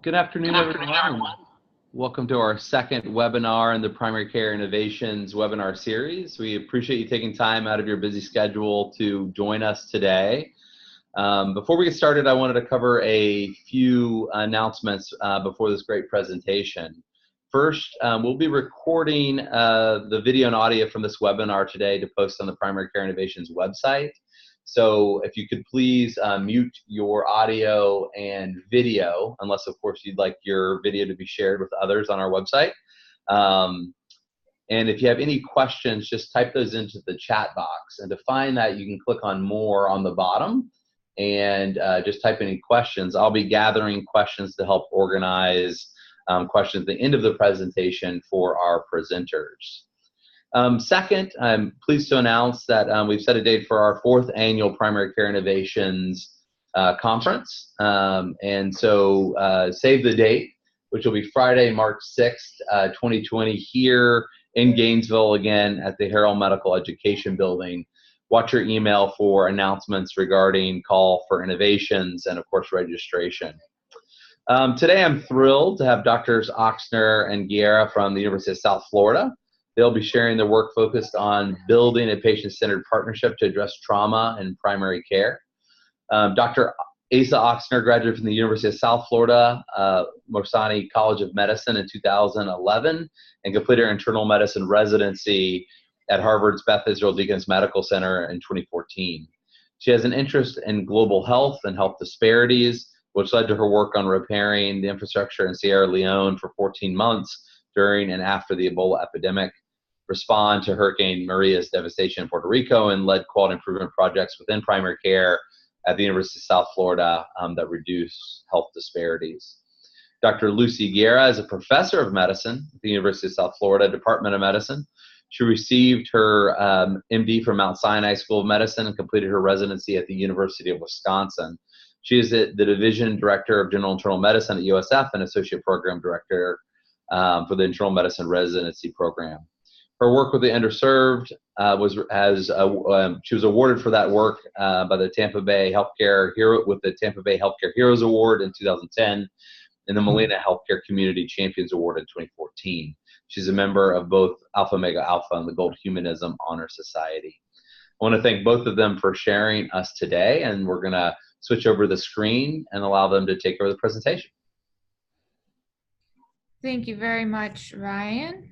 Good afternoon, everyone. Welcome to our second webinar in the Primary Care Innovations webinar series. We appreciate you taking time out of your busy schedule to join us today. Before we get started, I wanted to cover a few announcements before this great presentation. First, we'll be recording the video and audio from this webinar today to post on the Primary Care Innovations website. So if you could please mute your audio and video, unless of course you'd like your video to be shared with others on our website. And if you have any questions, just type those into the chat box. And to find that, you can click on More on the bottom and just type any questions. I'll be gathering questions to help organize questions at the end of the presentation for our presenters. Second, I'm pleased to announce that we've set a date for our 4th annual Primary Care Innovations conference. And so save the date, which will be Friday, March 6th, 2020, here in Gainesville again at the Harrell Medical Education Building. Watch your email for announcements regarding call for innovations and, of course, registration. Today, I'm thrilled to have Drs. Oxner and Guerra from the University of South Florida. They'll be sharing their work focused on building a patient-centered partnership to address trauma in primary care. Dr. Asa Oxner graduated from the University of South Florida Morsani College of Medicine in 2011 and completed her internal medicine residency at Harvard's Beth Israel Deaconess Medical Center in 2014. She has an interest in global health and health disparities, which led to her work on repairing the infrastructure in Sierra Leone for 14 months during and after the Ebola epidemic, respond to Hurricane Maria's devastation in Puerto Rico, and led quality improvement projects within primary care at the University of South Florida that reduce health disparities. Dr. Lucy Guerra is a professor of medicine at the University of South Florida Department of Medicine. She received her MD from Mount Sinai School of Medicine and completed her residency at the University of Wisconsin. She is the Division Director of General Internal Medicine at USF and Associate Program Director for the Internal Medicine Residency Program. Her work with the underserved she was awarded for that work by the Tampa Bay Healthcare Hero with the Tampa Bay Healthcare Heroes Award in 2010 and the Molina Healthcare Community Champions Award in 2014. She's a member of both Alpha Omega Alpha and the Gold Humanism Honor Society. I want to thank both of them for sharing us today, and we're going to switch over the screen and allow them to take over the presentation. Thank you very much, Ryan.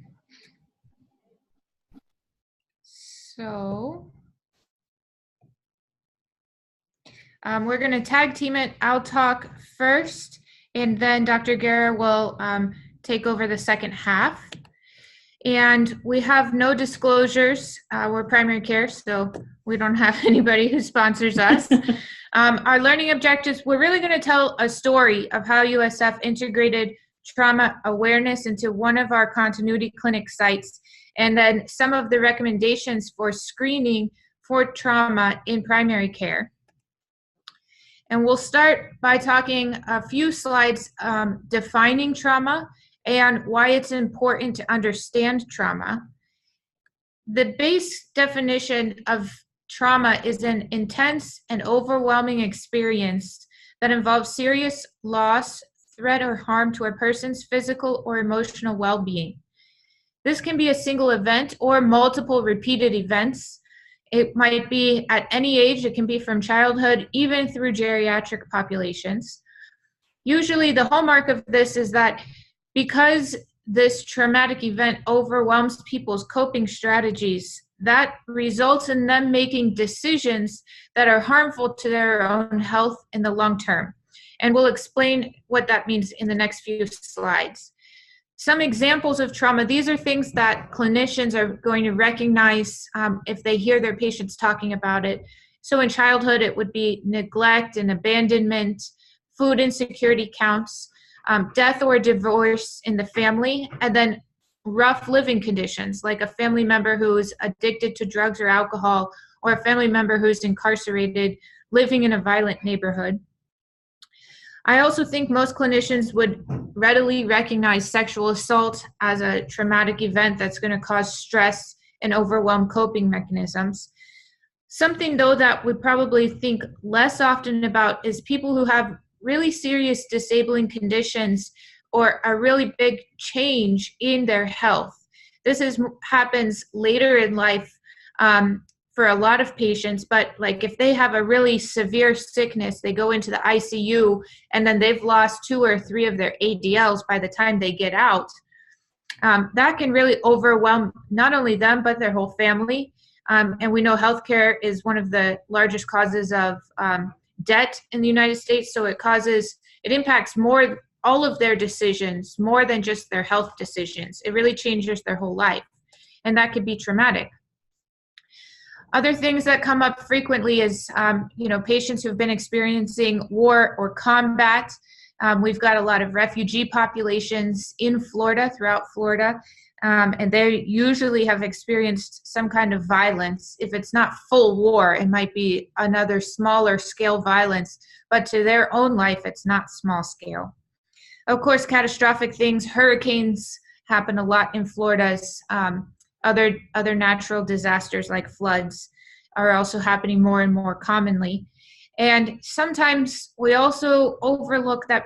So we're going to tag team it. I'll talk first, and then Dr. Guerra will take over the second half. And we have no disclosures. We're primary care, so we don't have anybody who sponsors us. Our learning objectives, we're really going to tell a story of how USF integrated trauma awareness into one of our continuity clinic sites, and then some of the recommendations for screening for trauma in primary care. And we'll start by talking a few slides defining trauma and why it's important to understand trauma. The base definition of trauma is an intense and overwhelming experience that involves serious loss, threat, or harm to a person's physical or emotional well-being. This can be a single event or multiple repeated events. It might be at any age. It can be from childhood, even through geriatric populations. Usually the hallmark of this is that because this traumatic event overwhelms people's coping strategies, that results in them making decisions that are harmful to their own health in the long term. And we'll explain what that means in the next few slides. Some examples of trauma, these are things that clinicians are going to recognize if they hear their patients talking about it. So in childhood, it would be neglect and abandonment, food insecurity counts, death or divorce in the family, and then rough living conditions, like a family member who is addicted to drugs or alcohol, or a family member who's incarcerated, living in a violent neighborhood. I also think most clinicians would readily recognize sexual assault as a traumatic event that's going to cause stress and overwhelm coping mechanisms. Something, though, that we probably think less often about is people who have really serious disabling conditions or a really big change in their health. This happens later in life for a lot of patients, but like if they have a really severe sickness, they go into the ICU and then they've lost 2 or 3 of their ADLs by the time they get out. That can really overwhelm not only them, but their whole family. And we know healthcare is one of the largest causes of debt in the United States. So it impacts all of their decisions, more than just their health decisions. It really changes their whole life. And that could be traumatic. Other things that come up frequently is, patients who've been experiencing war or combat. We've got a lot of refugee populations in Florida, throughout Florida, and they usually have experienced some kind of violence. If it's not full war, it might be another smaller scale violence, but to their own life, it's not small scale. Of course, catastrophic things, hurricanes happen a lot in Florida. Other natural disasters like floods are also happening more and more commonly. And sometimes we also overlook that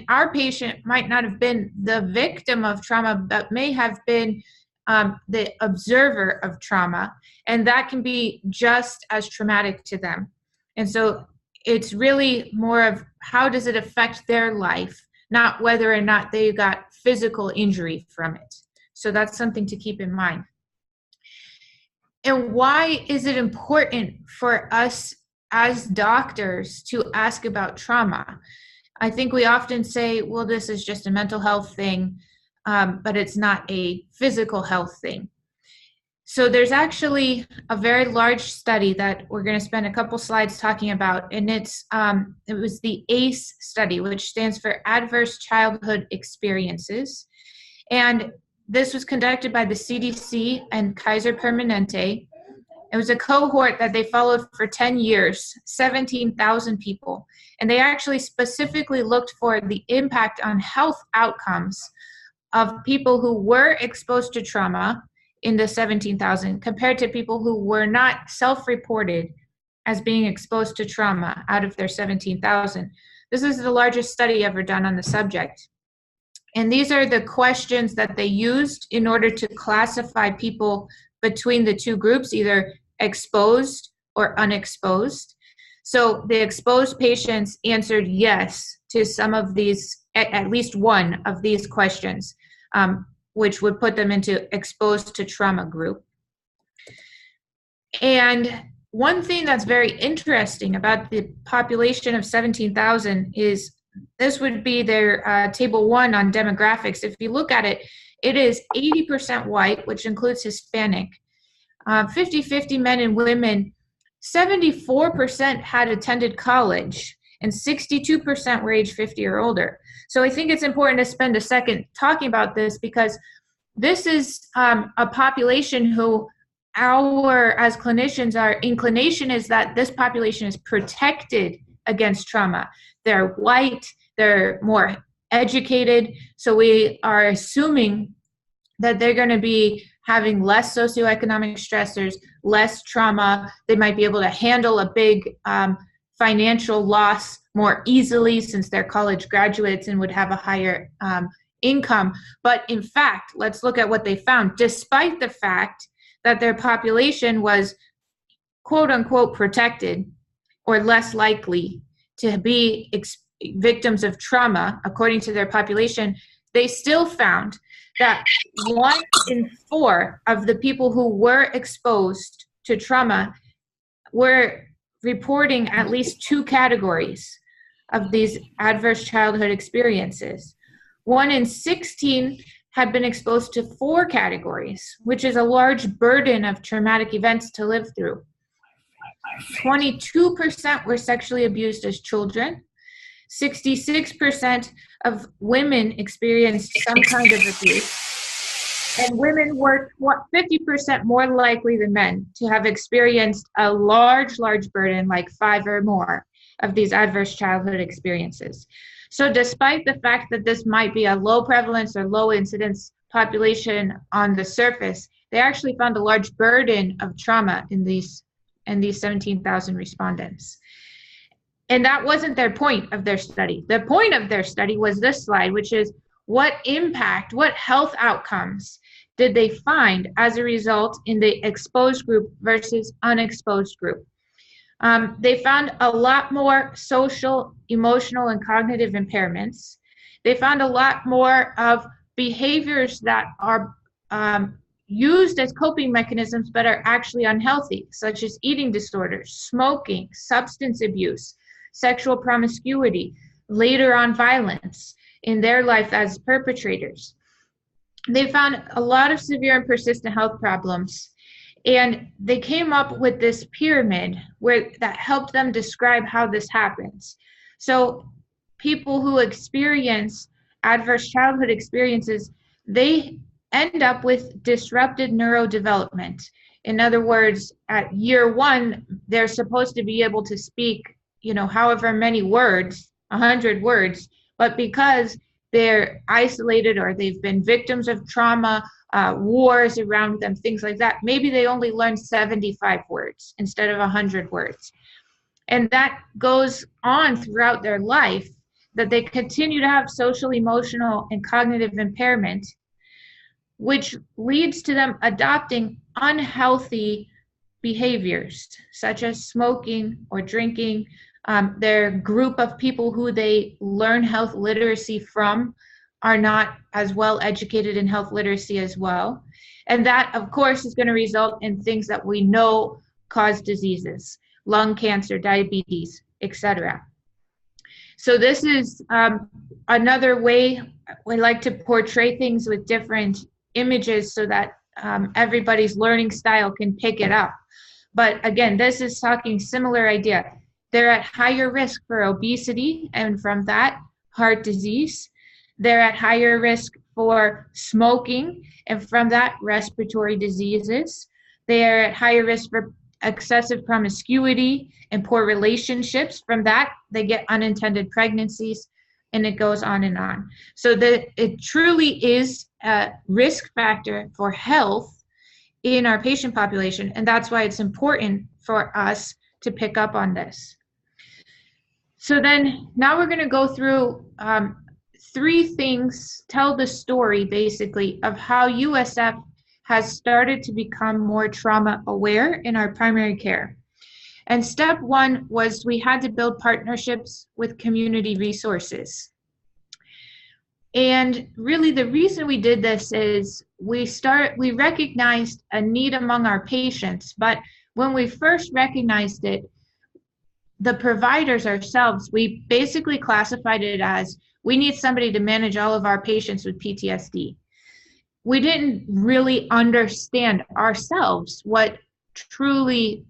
our patient might not have been the victim of trauma, but may have been the observer of trauma. And that can be just as traumatic to them. And so it's really more of how does it affect their life, not whether or not they got physical injury from it. So that's something to keep in mind. And why is it important for us as doctors to ask about trauma? I think we often say, well, this is just a mental health thing, but it's not a physical health thing. So there's actually a very large study that we're going to spend a couple slides talking about, and it was the ACE study, which stands for Adverse Childhood Experiences. And this was conducted by the CDC and Kaiser Permanente. It was a cohort that they followed for 10 years, 17,000 people. And they actually specifically looked for the impact on health outcomes of people who were exposed to trauma in the 17,000 compared to people who were not self-reported as being exposed to trauma out of their 17,000. This is the largest study ever done on the subject. And these are the questions that they used in order to classify people between the two groups, either exposed or unexposed. So the exposed patients answered yes to some of these, at least one of these questions, which would put them into exposed to trauma group. And one thing that's very interesting about the population of 17,000 is this would be their table 1 on demographics. If you look at it, it is 80% white, which includes Hispanic, 50-50 men and women, 74% had attended college, and 62% were age 50 or older. So I think it's important to spend a second talking about this because this is a population who as clinicians, our inclination is that this population is protected against trauma. They're white, they're more educated, so we are assuming that they're going to be having less socioeconomic stressors, less trauma. They might be able to handle a big financial loss more easily since they're college graduates and would have a higher income. But in fact, let's look at what they found. Despite the fact that their population was quote unquote protected or less likely to be victims of trauma, according to their population, they still found that 1 in 4 of the people who were exposed to trauma were reporting at least 2 categories of these adverse childhood experiences. 1 in 16 had been exposed to 4 categories, which is a large burden of traumatic events to live through. 22% were sexually abused as children. 66% of women experienced some kind of abuse. And women were 50% more likely than men to have experienced a large burden, like 5 or more, of these adverse childhood experiences. So despite the fact that this might be a low prevalence or low incidence population on the surface, they actually found a large burden of trauma in these 17,000 respondents. And that wasn't their point of their study. The point of their study was this slide, which is what impact, what health outcomes did they find as a result in the exposed group versus unexposed group. They found a lot more social, emotional, and cognitive impairments. They found a lot more of behaviors that are used as coping mechanisms but are actually unhealthy, such as eating disorders, smoking, substance abuse, sexual promiscuity, later on violence in their life as perpetrators. They found a lot of severe and persistent health problems. And they came up with this pyramid that helped them describe how this happens. So people who experience adverse childhood experiences, they end up with disrupted neurodevelopment. In other words, at year 1, they're supposed to be able to speak, however many words, 100 words, but because they're isolated or they've been victims of trauma, wars around them, things like that, maybe they only learn 75 words instead of 100 words. And that goes on throughout their life, that they continue to have social, emotional, and cognitive impairment, which leads to them adopting unhealthy behaviors, such as smoking or drinking. Their group of people who they learn health literacy from are not as well educated in health literacy as well. And that, of course, is going to result in things that we know cause diseases, lung cancer, diabetes, etc. So this is another way we like to portray things with different images so that everybody's learning style can pick it up. But again, this is talking similar idea. They're at higher risk for obesity, and from that, heart disease. They're at higher risk for smoking, and from that, respiratory diseases. They're at higher risk for excessive promiscuity and poor relationships. From that, they get unintended pregnancies, and it goes on and on. So it truly is a risk factor for health in our patient population, and that's why it's important for us to pick up on this. So then now we're going to go through 3 things, tell the story basically of how USF has started to become more trauma aware in our primary care. And step 1 was we had to build partnerships with community resources. And really the reason we did this is we recognized a need among our patients, but when we first recognized it, the providers ourselves, we basically classified it as we need somebody to manage all of our patients with PTSD. We didn't really understand ourselves what truly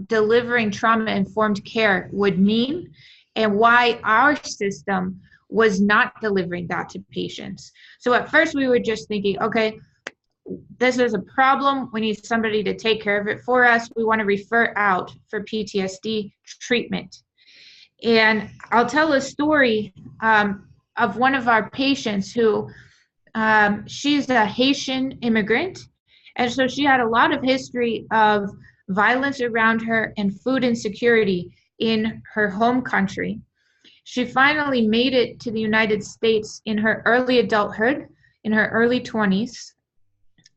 delivering trauma-informed care would mean and why our system was not delivering that to patients. So at first we were just thinking, okay, this is a problem. We need somebody to take care of it for us. We want to refer out for PTSD treatment. And I'll tell a story of one of our patients who, she's a Haitian immigrant. And so she had a lot of history of violence around her and food insecurity in her home country. She finally made it to the United States in her early adulthood, in her early 20s.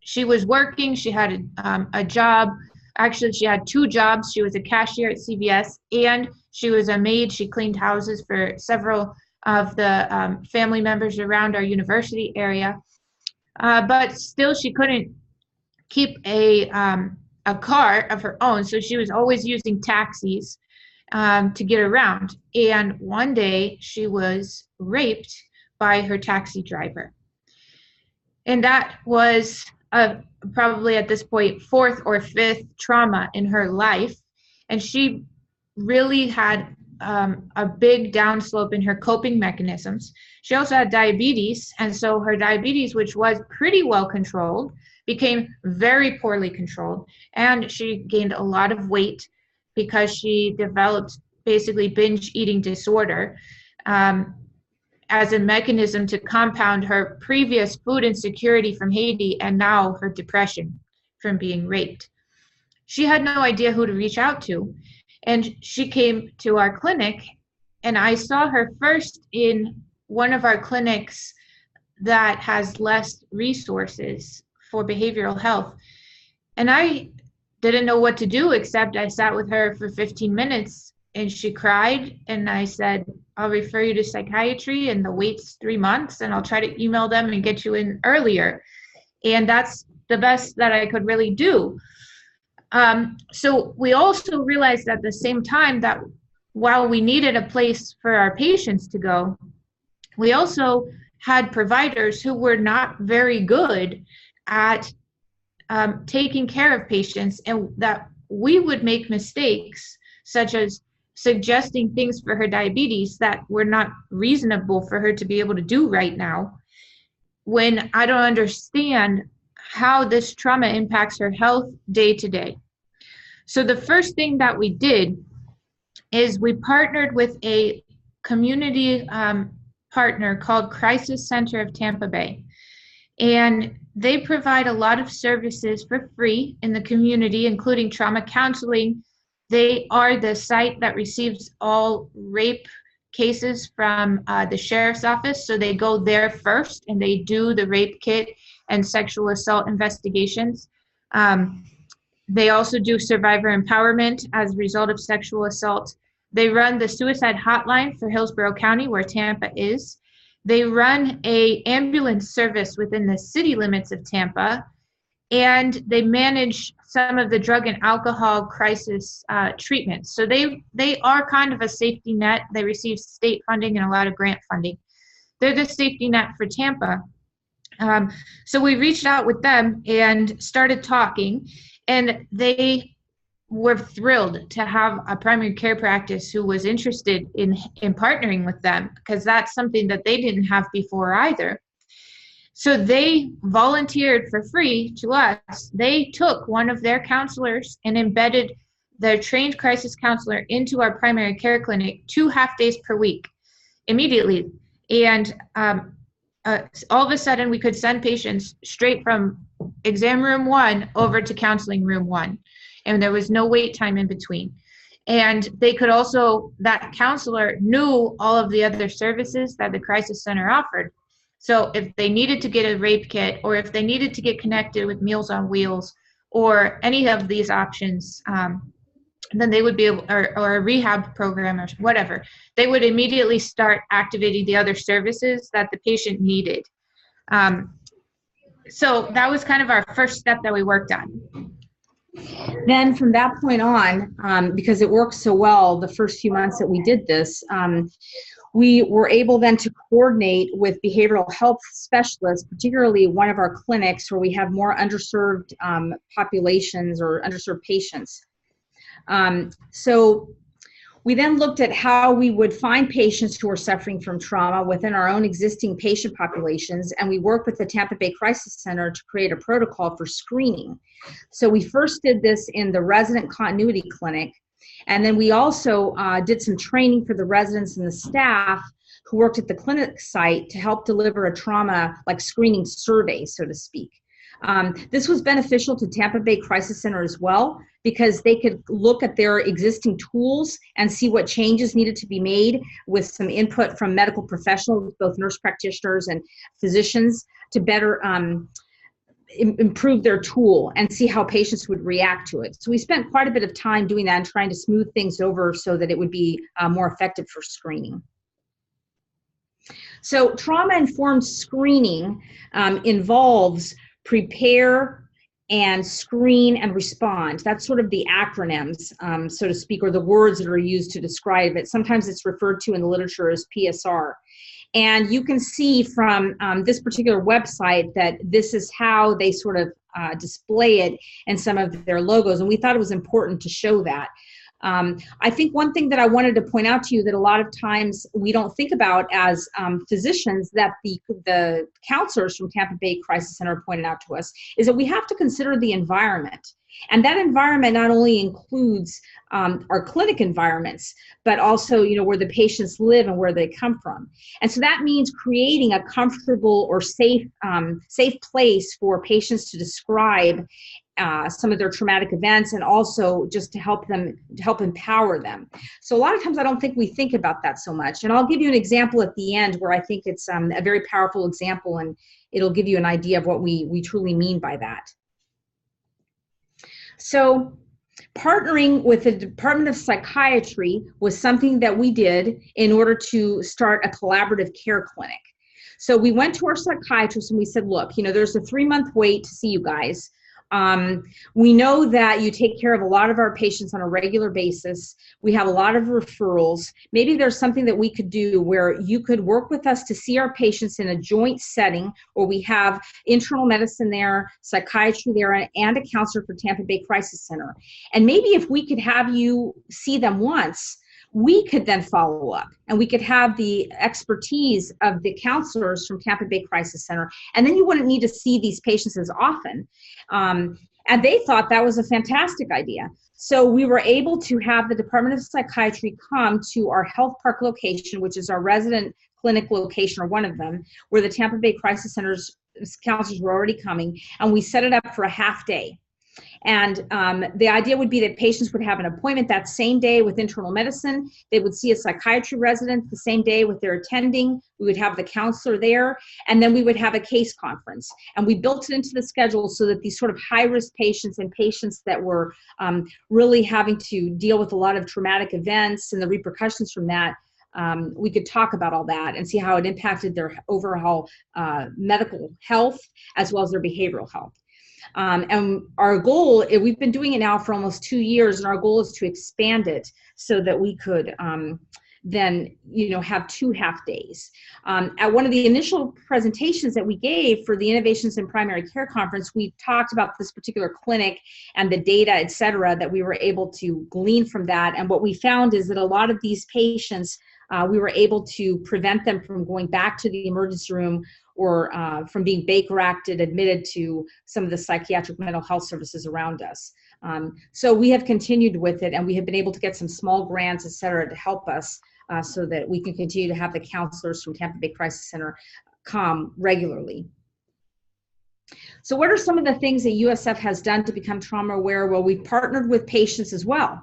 She was working, she had a job. Actually, she had 2 jobs. She was a cashier at CVS and she was a maid. She cleaned houses for several of the family members around our university area. But still, she couldn't keep a car of her own. So she was always using taxis to get around. And one day she was raped by her taxi driver. And that was probably at this point 4th or 5th trauma in her life. And she really had a big downslope in her coping mechanisms. She also had diabetes. And so her diabetes, which was pretty well controlled, became very poorly controlled. And she gained a lot of weight because she developed basically binge eating disorder as a mechanism to compound her previous food insecurity from Haiti and now her depression from being raped. She had no idea who to reach out to. And she came to our clinic, and I saw her first in one of our clinics that has less resources for behavioral health. And I didn't know what to do, except I sat with her for 15 minutes and she cried. And I said, I'll refer you to psychiatry, and the wait's 3 months, and I'll try to email them and get you in earlier. And that's the best that I could really do. So we also realized at the same time that while we needed a place for our patients to go, we also had providers who were not very good at taking care of patients, and that we would make mistakes, such as suggesting things for her diabetes that were not reasonable for her to be able to do right now, when I don't understand how this trauma impacts her health day to day. So the first thing that we did is we partnered with a community partner called Crisis Center of Tampa Bay. And they provide a lot of services for free in the community, including trauma counseling. They are the site that receives all rape cases from the sheriff's office. So they go there first and they do the rape kit and sexual assault investigations. They also do survivor empowerment as a result of sexual assault. They run the suicide hotline for Hillsborough County, where Tampa is. They run an ambulance service within the city limits of Tampa, and they manage some of the drug and alcohol crisis treatments. So they are kind of a safety net. They receive state funding and a lot of grant funding. They're the safety net for Tampa. So we reached out with them and started talking, and they were thrilled to have a primary care practice who was interested in partnering with them, because that's something that they didn't have before either. So they volunteered for free to us. They took one of their counselors and embedded their trained crisis counselor into our primary care clinic 2 half-days per week immediately. And all of a sudden, we could send patients straight from exam room 1 over to counseling room 1. And there was no wait time in between. And they could also, that counselor knew all of the other services that the crisis center offered. So if they needed to get a rape kit, or if they needed to get connected with Meals on Wheels, or any of these options, then they would be able, or a rehab program or whatever, they would immediately start activating the other services that the patient needed. So that was kind of our first step that we worked on. Then from that point on, because it worked so well the first few months that we did this, we were able then to coordinate with behavioral health specialists, particularly one of our clinics where we have more underserved populations or underserved patients. So we then looked at how we would find patients who are suffering from trauma within our own existing patient populations, and we worked with the Tampa Bay Crisis Center to create a protocol for screening. So we first did this in the resident continuity clinic, and then we also did some training for the residents and the staff who worked at the clinic site to help deliver a trauma like screening survey, so to speak. This was beneficial to Tampa Bay Crisis Center as well, because they could look at their existing tools and see what changes needed to be made with some input from medical professionals, both nurse practitioners and physicians, to better improve their tool and see how patients would react to it. So we spent quite a bit of time doing that and trying to smooth things over so that it would be more effective for screening. So trauma-informed screening involves prepare and screen and respond. That's sort of the acronyms, so to speak, or the words that are used to describe it. Sometimes it's referred to in the literature as PSR. And you can see from this particular website that this is how they sort of display it in some of their logos. And we thought it was important to show that. I think one thing that I wanted to point out to you that a lot of times we don't think about as physicians, that the counselors from Tampa Bay Crisis Center pointed out to us, is that we have to consider the environment. And that environment not only includes our clinic environments, but also, you know, where the patients live and where they come from. And so that means creating a comfortable or safe place for patients to describe some of their traumatic events, and also just to help empower them. So a lot of times I don't think we think about that so much. And I'll give you an example at the end where I think it's a very powerful example, and it'll give you an idea of what we truly mean by that. So partnering with the Department of Psychiatry was something that we did in order to start a collaborative care clinic. So we went to our psychiatrist and we said, look, there's a 3-month wait to see you guys. We know that you take care of a lot of our patients on a regular basis. We have a lot of referrals. Maybe there's something that we could do where you could work with us to see our patients in a joint setting where we have internal medicine there, psychiatry there, and a counselor for Tampa Bay Crisis Center. And maybe if we could have you see them once, we could then follow up, and we could have the expertise of the counselors from Tampa Bay Crisis Center, and then you wouldn't need to see these patients as often. And they thought that was a fantastic idea. So we were able to have the Department of Psychiatry come to our Health Park location, which is our resident clinic location, or one of them, where the Tampa Bay Crisis Center's counselors were already coming, and we set it up for a half day. And the idea would be that patients would have an appointment that same day with internal medicine. They would see a psychiatry resident the same day with their attending. We would have the counselor there, and then we would have a case conference. And we built it into the schedule so that these sort of high-risk patients and patients that were really having to deal with a lot of traumatic events and the repercussions from that, we could talk about all that and see how it impacted their overall medical health as well as their behavioral health. And our goal, we've been doing it now for almost 2 years, and our goal is to expand it so that we could then, have 2 half days. At one of the initial presentations that we gave for the Innovations in Primary Care Conference, we talked about this particular clinic and the data, et cetera, that we were able to glean from that. And what we found is that a lot of these patients, we were able to prevent them from going back to the emergency room or from being Baker-acted, admitted to some of the psychiatric mental health services around us. So we have continued with it, and we have been able to get some small grants, et cetera, to help us so that we can continue to have the counselors from Tampa Bay Crisis Center come regularly. So what are some of the things that USF has done to become trauma aware? Well, we've partnered with patients as well.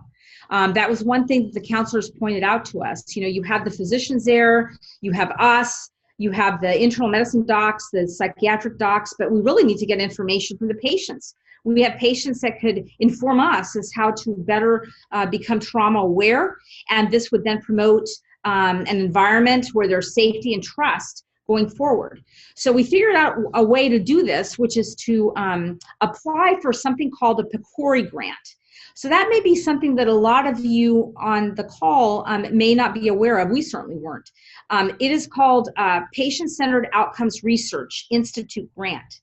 That was one thing that the counselors pointed out to us. You have the physicians there, you have us, you have the internal medicine docs, the psychiatric docs, but we really need to get information from the patients. We have patients that could inform us as how to better become trauma aware, and this would then promote an environment where there's safety and trust going forward. So we figured out a way to do this, which is to apply for something called a PCORI grant. So that may be something that a lot of you on the call may not be aware of. We certainly weren't. It is called Patient-Centered Outcomes Research Institute Grant.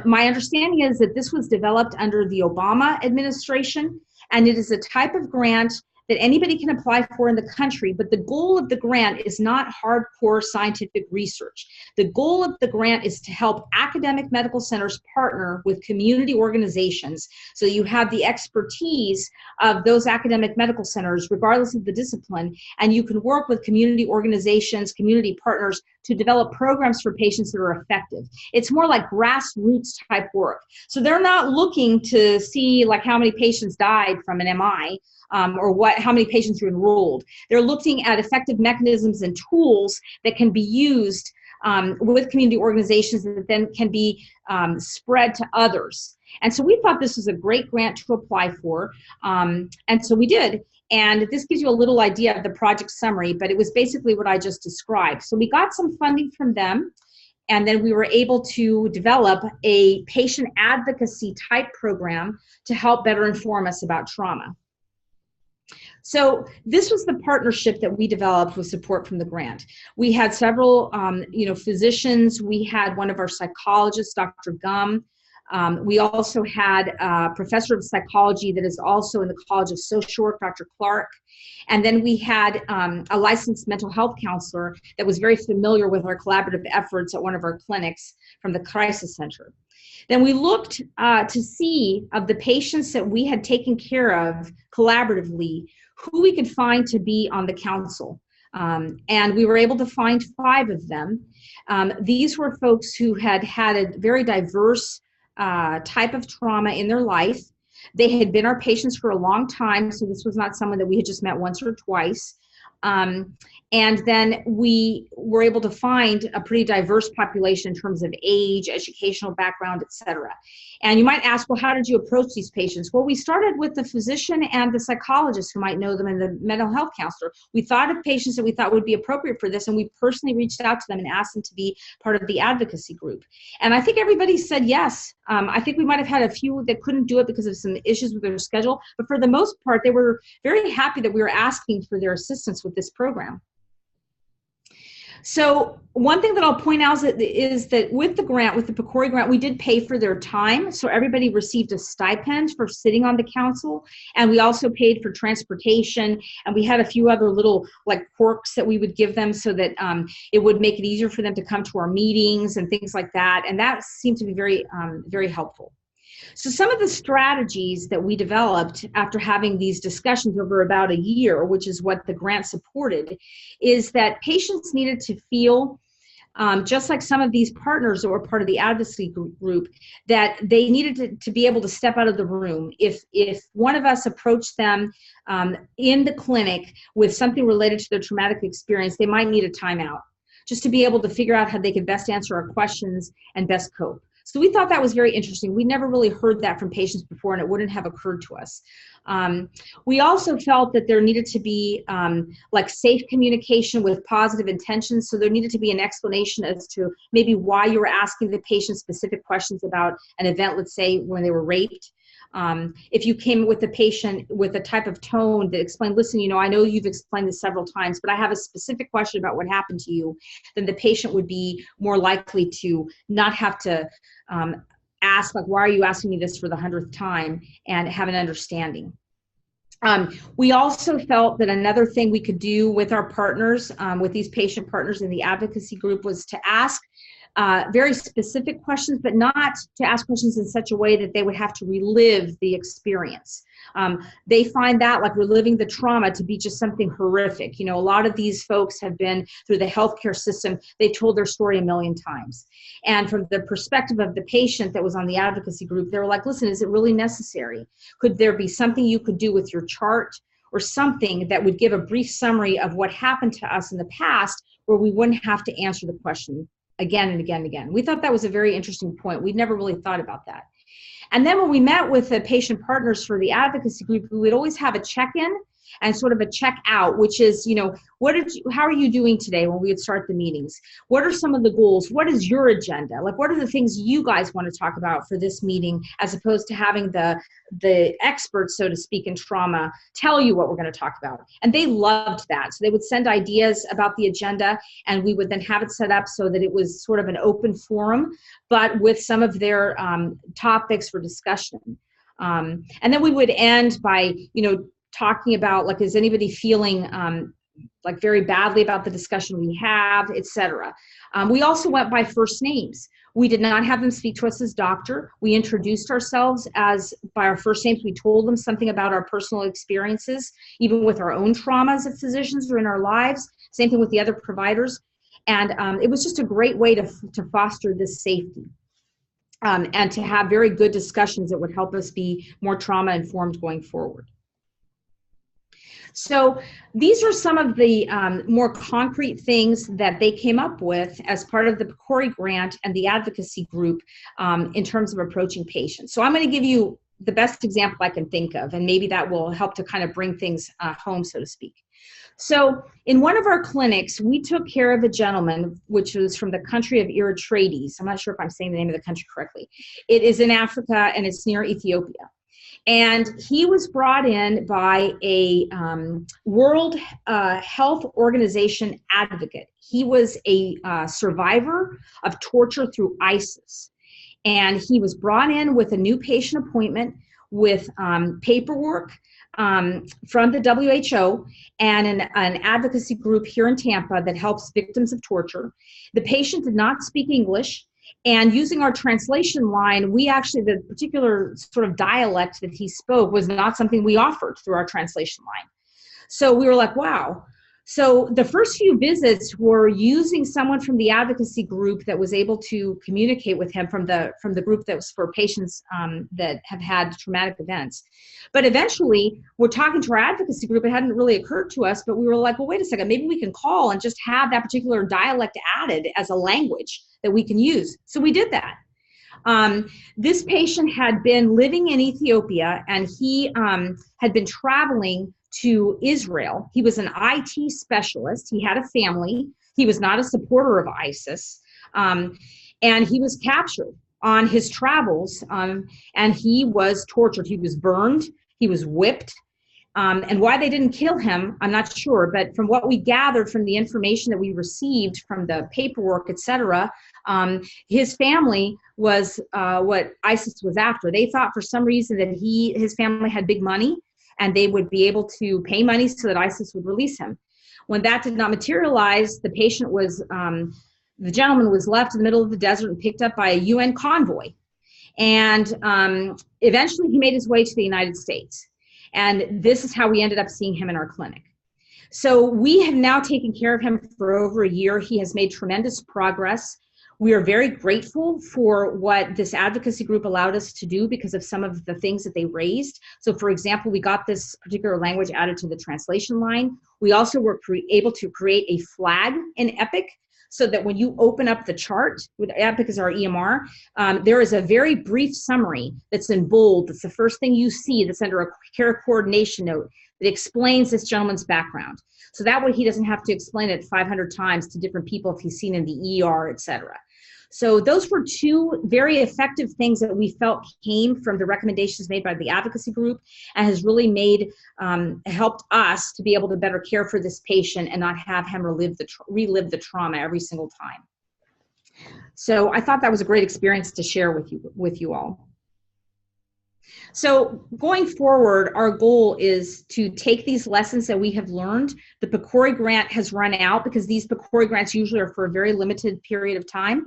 My understanding is that this was developed under the Obama administration, and it is a type of grant that anybody can apply for in the country, but the goal of the grant is not hardcore scientific research. The goal of the grant is to help academic medical centers partner with community organizations so you have the expertise of those academic medical centers, regardless of the discipline, and you can work with community organizations, community partners to develop programs for patients that are effective. It's more like grassroots type work. So they're not looking to see like how many patients died from an MI, or how many patients are enrolled. They're looking at effective mechanisms and tools that can be used with community organizations that then can be spread to others. And so we thought this was a great grant to apply for, and so we did. And this gives you a little idea of the project summary, but it was basically what I just described. So we got some funding from them, and then we were able to develop a patient advocacy type program to help better inform us about trauma. So this was the partnership that we developed with support from the grant. We had several, physicians. We had one of our psychologists, Dr. Gum. We also had a professor of psychology that is also in the College of Social Work, Dr. Clark. And then we had a licensed mental health counselor that was very familiar with our collaborative efforts at one of our clinics from the Crisis Center. Then we looked to see of the patients that we had taken care of collaboratively, who we could find to be on the council. And we were able to find 5 of them. These were folks who had had a very diverse type of trauma in their life. They had been our patients for a long time, so this was not someone that we had just met once or twice. And then we were able to find a pretty diverse population in terms of age, educational background, et cetera. And you might ask, well, how did you approach these patients? Well, we started with the physician and the psychologist who might know them and the mental health counselor. We thought of patients that we thought would be appropriate for this, and we personally reached out to them and asked them to be part of the advocacy group. And I think everybody said yes. I think we might have had a few that couldn't do it because of some issues with their schedule, but for the most part, they were very happy that we were asking for their assistance with this program. So one thing that I'll point out is that with the grant, with the PCORI grant, we did pay for their time. So everybody received a stipend for sitting on the council. And we also paid for transportation. And we had a few other little like quirks that we would give them so that it would make it easier for them to come to our meetings and things like that. And that seemed to be very, very helpful. So some of the strategies that we developed after having these discussions over about a year, which is what the grant supported, is that patients needed to feel, just like some of these partners that were part of the advocacy group, that they needed to be able to step out of the room. If one of us approached them in the clinic with something related to their traumatic experience, they might need a timeout, just to be able to figure out how they could best answer our questions and best cope. So we thought that was very interesting. We never really heard that from patients before, and it wouldn't have occurred to us. We also felt that there needed to be like safe communication with positive intentions. So there needed to be an explanation as to maybe why you were asking the patient specific questions about an event, let's say when they were raped. If you came with the patient with a type of tone that explained, listen, you know, I know you've explained this several times, but I have a specific question about what happened to you, then the patient would be more likely to not have to ask, like, why are you asking me this for the 100th time, and have an understanding. We also felt that another thing we could do with our partners, with these patient partners in the advocacy group, was to ask very specific questions, but not to ask questions in such a way that they would have to relive the experience. They find that, like, reliving the trauma to be just something horrific. You know, a lot of these folks have been through the healthcare system. They've told their story a million times. And from the perspective of the patient that was on the advocacy group, they were like, listen, is it really necessary? Could there be something you could do with your chart or something that would give a brief summary of what happened to us in the past, where we wouldn't have to answer the question again and again and again? We thought that was a very interesting point. We'd never really thought about that. And then when we met with the patient partners for the advocacy group, we would always have a check-in and sort of a check-out, which is, you know, how are you doing today, when we would start the meetings? What are some of the goals? What is your agenda? Like, what are the things you guys want to talk about for this meeting, as opposed to having the experts, so to speak, in trauma tell you what we're going to talk about? And they loved that. So they would send ideas about the agenda, and we would then have it set up so that it was sort of an open forum, but with some of their topics for discussion. And then we would end by, you know, talking about, like, is anybody feeling like very badly about the discussion we have, etc. We also went by first names. We did not have them speak to us as doctor. We introduced ourselves as by our first names. We told them something about our personal experiences, even with our own traumas as physicians or in our lives. Same thing with the other providers. And it was just a great way to foster this safety. And to have very good discussions that would help us be more trauma informed going forward. So these are some of the more concrete things that they came up with as part of the PCORI grant and the advocacy group in terms of approaching patients. So I'm going to give you the best example I can think of, and maybe that will help to kind of bring things home, so to speak. So in one of our clinics, we took care of a gentleman, which was from the country of Eritrea. I'm not sure if I'm saying the name of the country correctly. It is in Africa, and it's near Ethiopia. And he was brought in by a World Health Organization advocate. He was a survivor of torture through ISIS. And he was brought in with a new patient appointment, with paperwork from the WHO and an advocacy group here in Tampa that helps victims of torture. The patient did not speak English. And using our translation line, we actually, the particular sort of dialect that he spoke was not something we offered through our translation line. So we were like, wow. So the first few visits were using someone from the advocacy group that was able to communicate with him from the group that was for patients that have had traumatic events. But eventually, we're talking to our advocacy group. It hadn't really occurred to us, but we were like, well, wait a second, maybe we can call and just have that particular dialect added as a language that we can use. So we did that. This patient had been living in Ethiopia, and he had been traveling to Israel. He was an IT specialist. He had a family. He was not a supporter of ISIS. And he was captured on his travels, and he was tortured. He was burned. He was whipped. And why they didn't kill him, I'm not sure. But from what we gathered from the information that we received from the paperwork, etc., his family was what ISIS was after. They thought for some reason that his family had big money, and they would be able to pay money so that ISIS would release him. When that did not materialize, the patient was, the gentleman was left in the middle of the desert and picked up by a UN convoy. And eventually he made his way to the United States. And this is how we ended up seeing him in our clinic. So we have now taken care of him for over a year. He has made tremendous progress. We are very grateful for what this advocacy group allowed us to do because of some of the things that they raised. So for example, we got this particular language added to the translation line. We also were able to create a flag in Epic so that when you open up the chart, with Epic as our EMR, there is a very brief summary that's in bold. That's the first thing you see that's under a care coordination note that explains this gentleman's background. So that way he doesn't have to explain it 500 times to different people if he's seen in the ER, et cetera. So those were two very effective things that we felt came from the recommendations made by the advocacy group and has really helped us to be able to better care for this patient and not have him relive the trauma every single time. So I thought that was a great experience to share with you all. So going forward, our goal is to take these lessons that we have learned. The PCORI grant has run out because these PCORI grants usually are for a very limited period of time.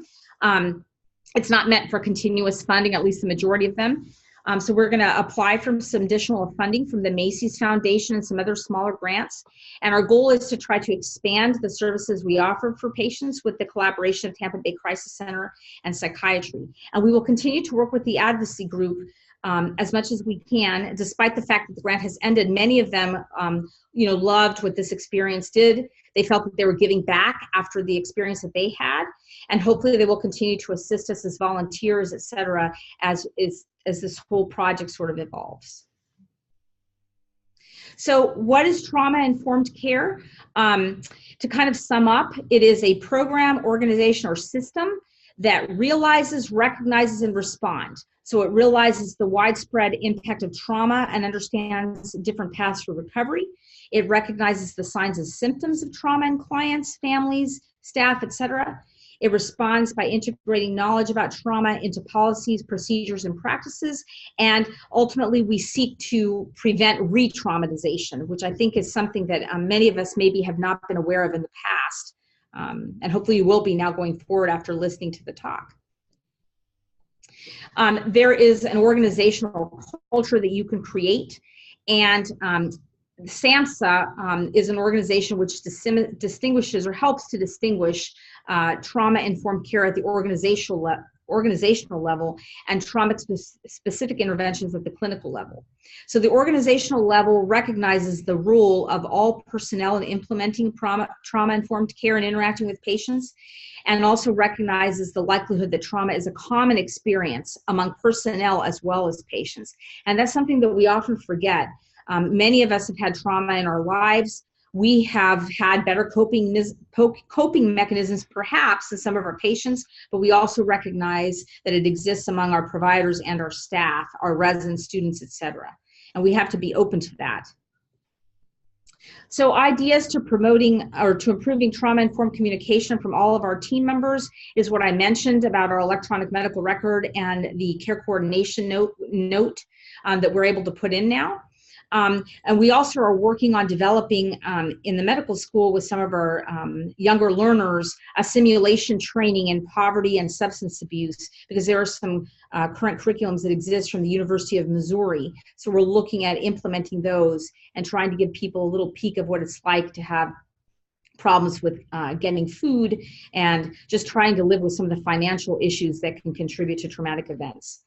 It's not meant for continuous funding, at least the majority of them. So we're going to apply for some additional funding from the Macy's Foundation and some other smaller grants. And our goal is to try to expand the services we offer for patients with the collaboration of Tampa Bay Crisis Center and psychiatry. And we will continue to work with the advocacy group as much as we can, despite the fact that the grant has ended. Many of them, loved what this experience did. They felt that they were giving back after the experience that they had, and hopefully they will continue to assist us as volunteers, et cetera, as this whole project sort of evolves. So what is trauma-informed care? To kind of sum up, it is a program, organization, or system that realizes, recognizes, and responds. So it realizes the widespread impact of trauma and understands different paths for recovery. It recognizes the signs and symptoms of trauma in clients, families, staff, etc. It responds by integrating knowledge about trauma into policies, procedures, and practices. And ultimately, we seek to prevent re-traumatization, which I think is something that many of us maybe have not been aware of in the past. And hopefully you will be now going forward after listening to the talk. There is an organizational culture that you can create, and SAMHSA is an organization which distinguishes or helps to distinguish trauma-informed care at the organizational level and trauma-specific interventions at the clinical level. So the organizational level recognizes the role of all personnel in implementing trauma-informed care and interacting with patients, and also recognizes the likelihood that trauma is a common experience among personnel as well as patients. And that's something that we often forget. Many of us have had trauma in our lives. We have had better coping mechanisms perhaps than some of our patients, but we also recognize that it exists among our providers and our staff, our residents, students, etc. And we have to be open to that. So ideas to promoting or to improving trauma-informed communication from all of our team members is what I mentioned about our electronic medical record and the care coordination note that we're able to put in now. And we also are working on developing in the medical school with some of our younger learners a simulation training in poverty and substance abuse, because there are some current curriculums that exist from the University of Missouri. So we're looking at implementing those and trying to give people a little peek of what it's like to have problems with getting food and just trying to live with some of the financial issues that can contribute to traumatic events.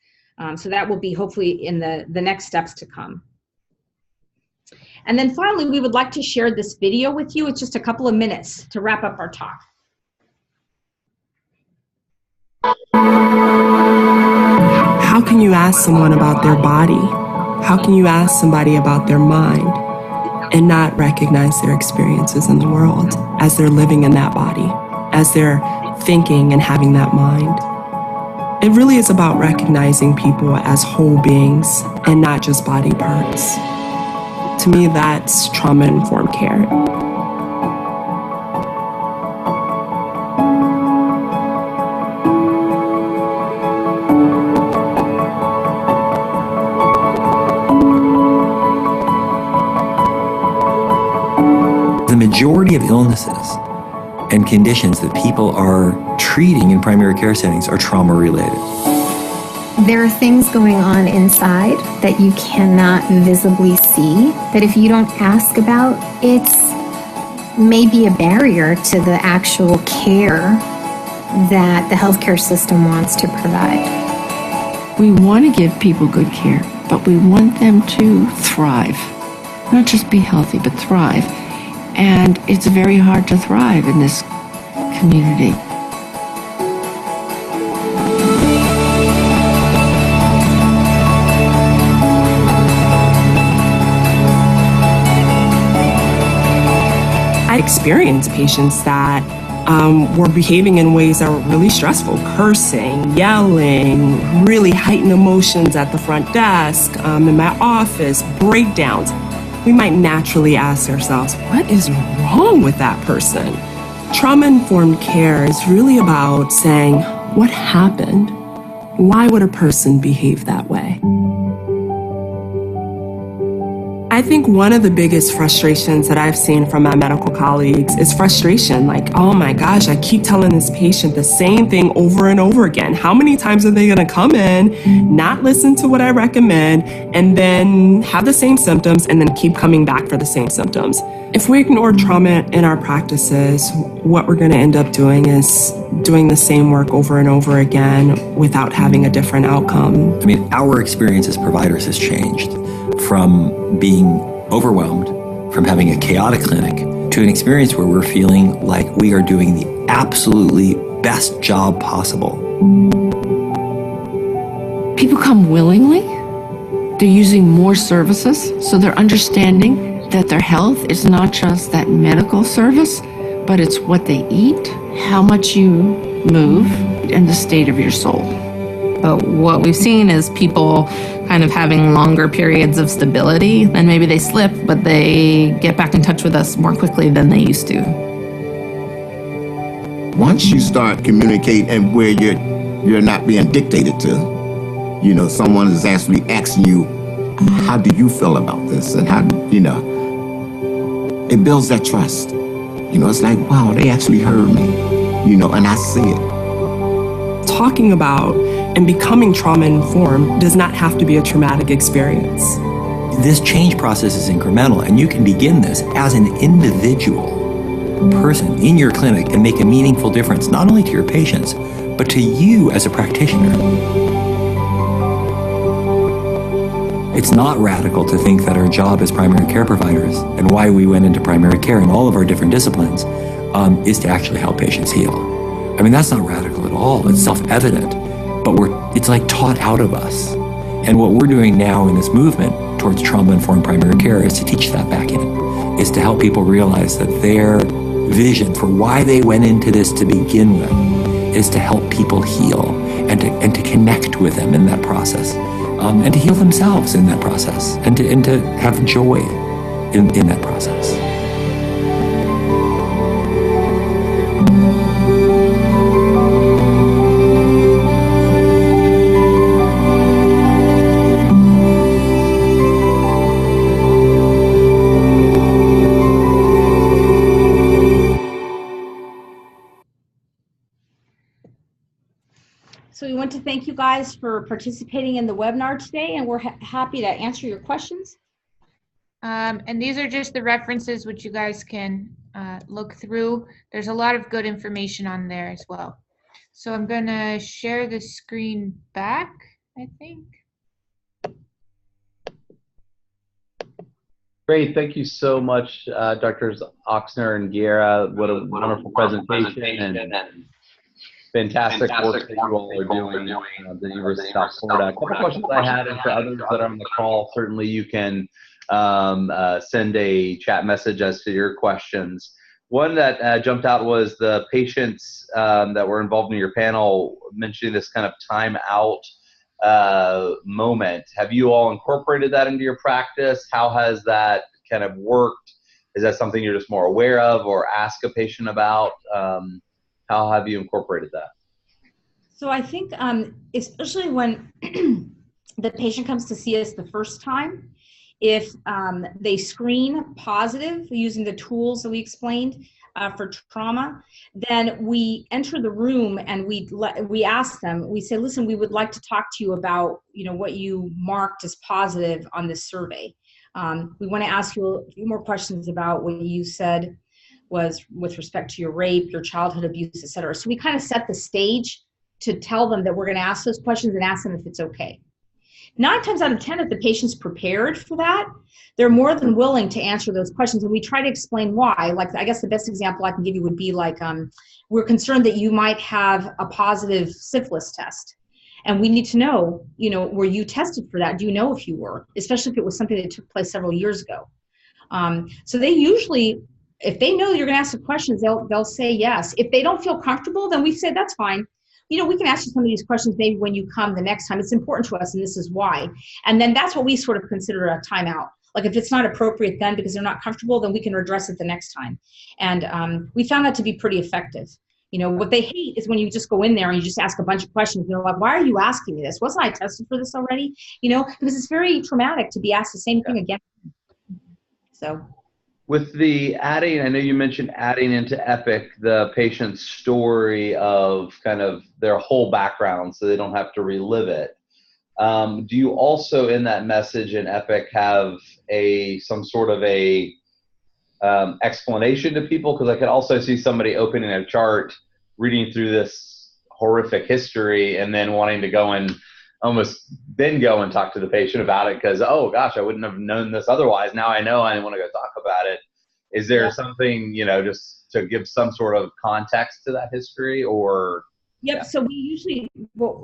So that will be hopefully in the next steps to come. And then finally, we would like to share this video with you. It's just a couple of minutes to wrap up our talk. How can you ask someone about their body? How can you ask somebody about their mind and not recognize their experiences in the world as they're living in that body, as they're thinking and having that mind? It really is about recognizing people as whole beings and not just body parts. To me, that's trauma-informed care. The majority of illnesses and conditions that people are treating in primary care settings are trauma-related. There are things going on inside that you cannot visibly see, that if you don't ask about, it's maybe a barrier to the actual care that the healthcare system wants to provide. We want to give people good care, but we want them to thrive. Not just be healthy, but thrive. And it's very hard to thrive in this community. I experienced patients that were behaving in ways that were really stressful, cursing, yelling, really heightened emotions at the front desk, in my office, breakdowns. We might naturally ask ourselves, what is wrong with that person? Trauma-informed care is really about saying, what happened? Why would a person behave that way? I think one of the biggest frustrations that I've seen from my medical colleagues is frustration. Like, oh my gosh, I keep telling this patient the same thing over and over again. How many times are they gonna come in, not listen to what I recommend, and then have the same symptoms and then keep coming back for the same symptoms? If we ignore trauma in our practices, what we're gonna end up doing is doing the same work over and over again without having a different outcome. I mean, our experience as providers has changed from being overwhelmed, from having a chaotic clinic, to an experience where we're feeling like we are doing the absolutely best job possible. People come willingly. They're using more services, so they're understanding that their health is not just that medical service, but it's what they eat, how much you move, and the state of your soul. But what we've seen is people kind of having longer periods of stability, and maybe they slip, but they get back in touch with us more quickly than they used to. Once you start communicating where you're not being dictated to, you know, someone is actually asking you, how do you feel about this? And how, you know, it builds that trust. You know, it's like, wow, they actually heard me, you know, and I see it. Talking about and becoming trauma-informed does not have to be a traumatic experience. This change process is incremental, and you can begin this as an individual person in your clinic and make a meaningful difference, not only to your patients, but to you as a practitioner. It's not radical to think that our job as primary care providers, and why we went into primary care in all of our different disciplines, is to actually help patients heal. I mean, that's not radical at all. It's self-evident, but it's like taught out of us. And what we're doing now in this movement towards trauma-informed primary care is to teach that back in, is to help people realize that their vision for why they went into this to begin with is to help people heal and to connect with them in that process, and to heal themselves in that process, and to have joy in that process. So we want to thank you guys for participating in the webinar today, and we're happy to answer your questions. And these are just the references which you guys can look through. There's a lot of good information on there as well. So I'm going to share the screen back, I think. Great. Thank you so much, Drs. Oxner and Guerra. What a wonderful presentation and fantastic work that you all are doing at the University of South Florida. A couple questions I had, and for others that are on the call, certainly you can send a chat message as to your questions. One that jumped out was the patients that were involved in your panel mentioning this kind of time out moment. Have you all incorporated that into your practice? How has that kind of worked? Is that something you're just more aware of or ask a patient about? How have you incorporated that? So I think especially when the patient comes to see us the first time, if they screen positive using the tools that we explained for trauma, then we enter the room and we ask them, we say, listen, we would like to talk to you about, what you marked as positive on this survey. We want to ask you a few more questions about what you said was with respect to your rape, your childhood abuse, et cetera. So we kind of set the stage to tell them that we're going to ask those questions and ask them if it's okay. 9 times out of 10, if the patient's prepared for that, they're more than willing to answer those questions. And we try to explain why. Like, I guess the best example I can give you would be like, we're concerned that you might have a positive syphilis test. And we need to know, were you tested for that? Do you know if you were, especially if it was something that took place several years ago? So they usually, if they know you're going to ask the questions, they'll say yes. If they don't feel comfortable, then we say, that's fine. We can ask you some of these questions maybe when you come the next time. It's important to us, and this is why. And then that's what we sort of consider a timeout. Like if it's not appropriate then because they're not comfortable, then we can address it the next time. And we found that to be pretty effective. What they hate is when you just go in there and you just ask a bunch of questions. They're like, why are you asking me this? Wasn't I tested for this already? Because it's very traumatic to be asked the same thing again. So. With the adding, I know you mentioned adding into EPIC the patient's story of kind of their whole background so they don't have to relive it. Do you also in that message in EPIC have some sort of explanation to people? Because I could also see somebody opening a chart, reading through this horrific history, and then wanting to go and go and talk to the patient about it because, oh gosh, I wouldn't have known this otherwise. Now I know I want to go talk about it. Is there something, just to give some sort of context to that history or? Yep. Yeah. So we usually,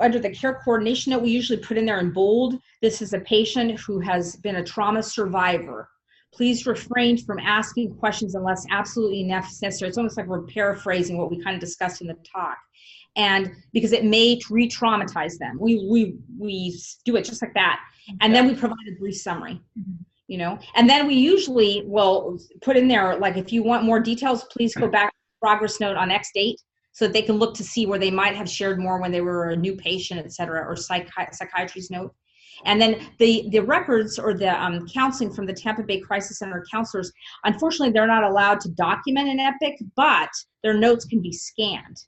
under the care coordination note, we usually put in there in bold, this is a patient who has been a trauma survivor. Please refrain from asking questions unless absolutely necessary. It's almost like we're paraphrasing what we kind of discussed in the talk. And because it may re-traumatize them. We do it just like that. And then we provide a brief summary, And then we usually will put in there, like, if you want more details, please go back to the progress note on X date so that they can look to see where they might have shared more when they were a new patient, et cetera, or psychiatry's note. And then the records or the counseling from the Tampa Bay Crisis Center counselors, unfortunately, they're not allowed to document in EPIC, but their notes can be scanned.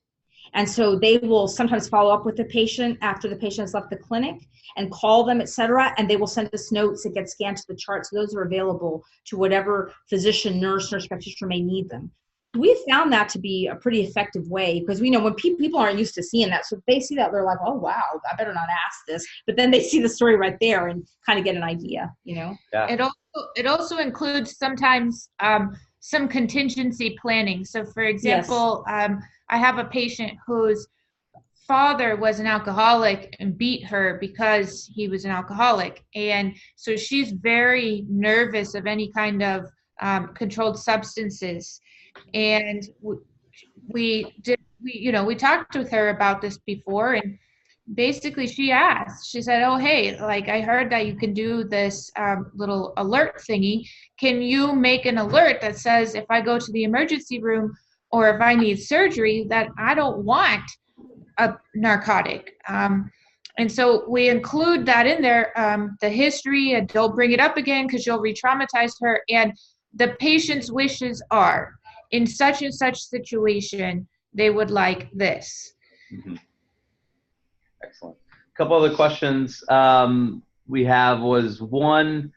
And so they will sometimes follow up with the patient after the patient has left the clinic and call them, et cetera, and they will send us notes that get scanned to the chart. So those are available to whatever physician, nurse practitioner may need them. We found that to be a pretty effective way because we know when people aren't used to seeing that. So if they see that, they're like, oh, wow, I better not ask this. But then they see the story right there and kind of get an idea, Yeah. It also includes sometimes some contingency planning. So for example, I have a patient whose father was an alcoholic and beat her because he was an alcoholic. And so she's very nervous of any kind of controlled substances. And we talked with her about this before, and basically she said, oh, hey, like I heard that you can do this little alert thingy. Can you make an alert that says if I go to the emergency room or if I need surgery that I don't want a narcotic? And so we include that in there, the history, and don't bring it up again because you'll re-traumatize her. And the patient's wishes are, in such and such situation, they would like this. Mm-hmm. Excellent. A couple other questions we have was one,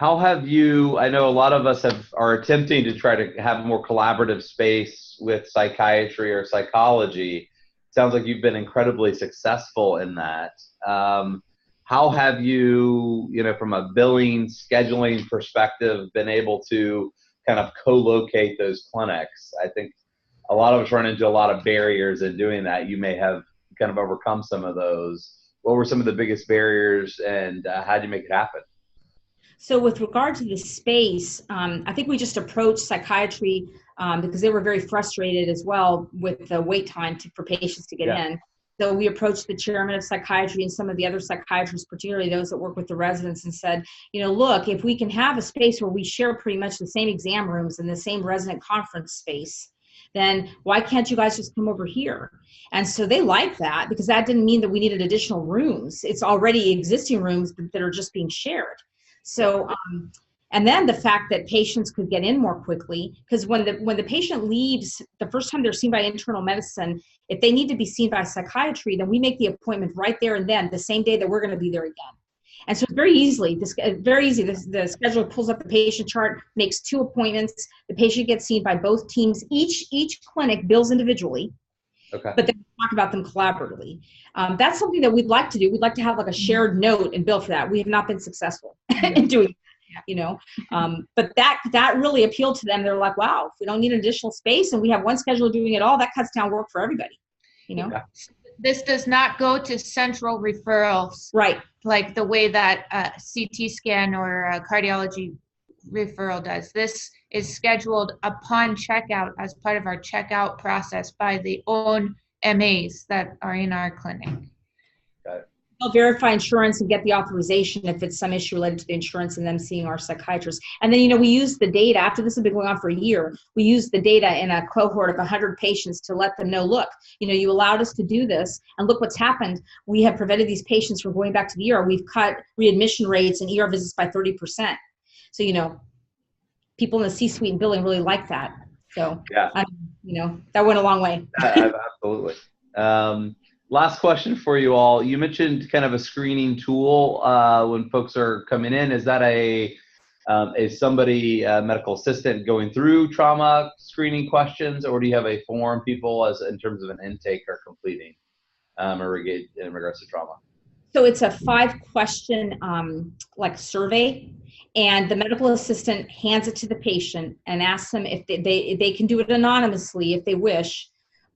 How have you, I know a lot of us are attempting to try to have a more collaborative space with psychiatry or psychology. Sounds like you've been incredibly successful in that. How have you, from a billing, scheduling perspective, been able to kind of co-locate those clinics? I think a lot of us run into a lot of barriers in doing that. You may have kind of overcome some of those. What were some of the biggest barriers, and how did you make it happen? So with regard to the space, I think we just approached psychiatry because they were very frustrated as well with the wait time for patients to get in. So we approached the chairman of psychiatry and some of the other psychiatrists, particularly those that work with the residents, and said, look, if we can have a space where we share pretty much the same exam rooms and the same resident conference space, then why can't you guys just come over here? And so they liked that, because that didn't mean that we needed additional rooms. It's already existing rooms that are just being shared. So, and then the fact that patients could get in more quickly, because when the patient leaves, the first time they're seen by internal medicine, if they need to be seen by psychiatry, then we make the appointment right there and then, the same day that we're going to be there again. And so it's very easy. The scheduler pulls up the patient chart, makes 2 appointments. The patient gets seen by both teams. Each clinic bills individually. Okay. But then we talk about them collaboratively. That's something that we'd like to do. We'd like to have like a shared note and bill for that. We have not been successful in doing that, but that really appealed to them. They're like, wow, if we don't need additional space and we have one scheduler doing it all, that cuts down work for everybody, Yeah. This does not go to central referrals. Right. Like the way that a CT scan or a cardiology referral does. This is scheduled upon checkout as part of our checkout process by the own MAs that are in our clinic. Got it. They'll verify insurance and get the authorization if it's some issue related to the insurance and them seeing our psychiatrist. And then, we use the data, after this has been going on for a year, we use the data in a cohort of 100 patients to let them know, look, you allowed us to do this, and look what's happened. We have prevented these patients from going back to the ER. We've cut readmission rates and ER visits by 30%. So, people in the C-suite and billing really like that. So, yeah. That went a long way. Absolutely. Last question for you all. You mentioned kind of a screening tool when folks are coming in. Is that a medical assistant going through trauma screening questions, or do you have a form people in terms of an intake are completing in regards to trauma? So it's a 5-question survey, and the medical assistant hands it to the patient and asks them if they can do it anonymously if they wish,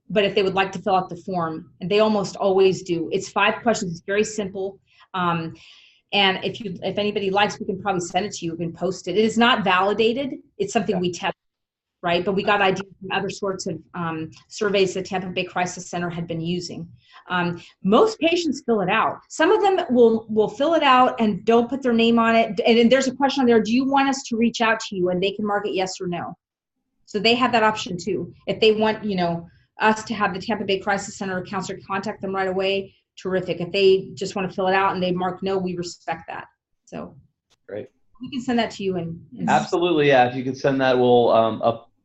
but if they would like to fill out the form, and they almost always do. It's 5 questions. It's very simple. And if anybody likes, we can probably send it to you. We can post it. It is not validated. It's something we test, right? But we got ideas from other sorts of surveys that Tampa Bay Crisis Center had been using. Most patients fill it out. Some of them will fill it out and don't put their name on it. And then there's a question on there, do you want us to reach out to you? And they can mark it yes or no. So they have that option too. If they want, us to have the Tampa Bay Crisis Center counselor contact them right away, terrific. If they just want to fill it out and they mark no, we respect that. So great. We can send that to you. And absolutely, yeah. If you could send that, we'll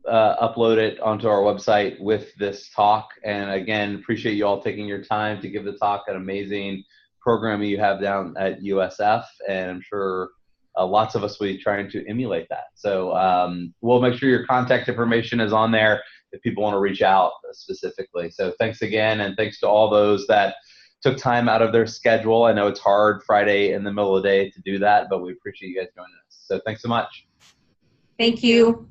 upload it onto our website with this talk. And again, appreciate you all taking your time to give the talk. An amazing program you have down at USF, and I'm sure lots of us will be trying to emulate that. So we'll make sure your contact information is on there if people want to reach out specifically. So thanks again, and thanks to all those that took time out of their schedule. I know it's hard Friday in the middle of the day to do that, but we appreciate you guys joining us. So thanks so much. Thank you.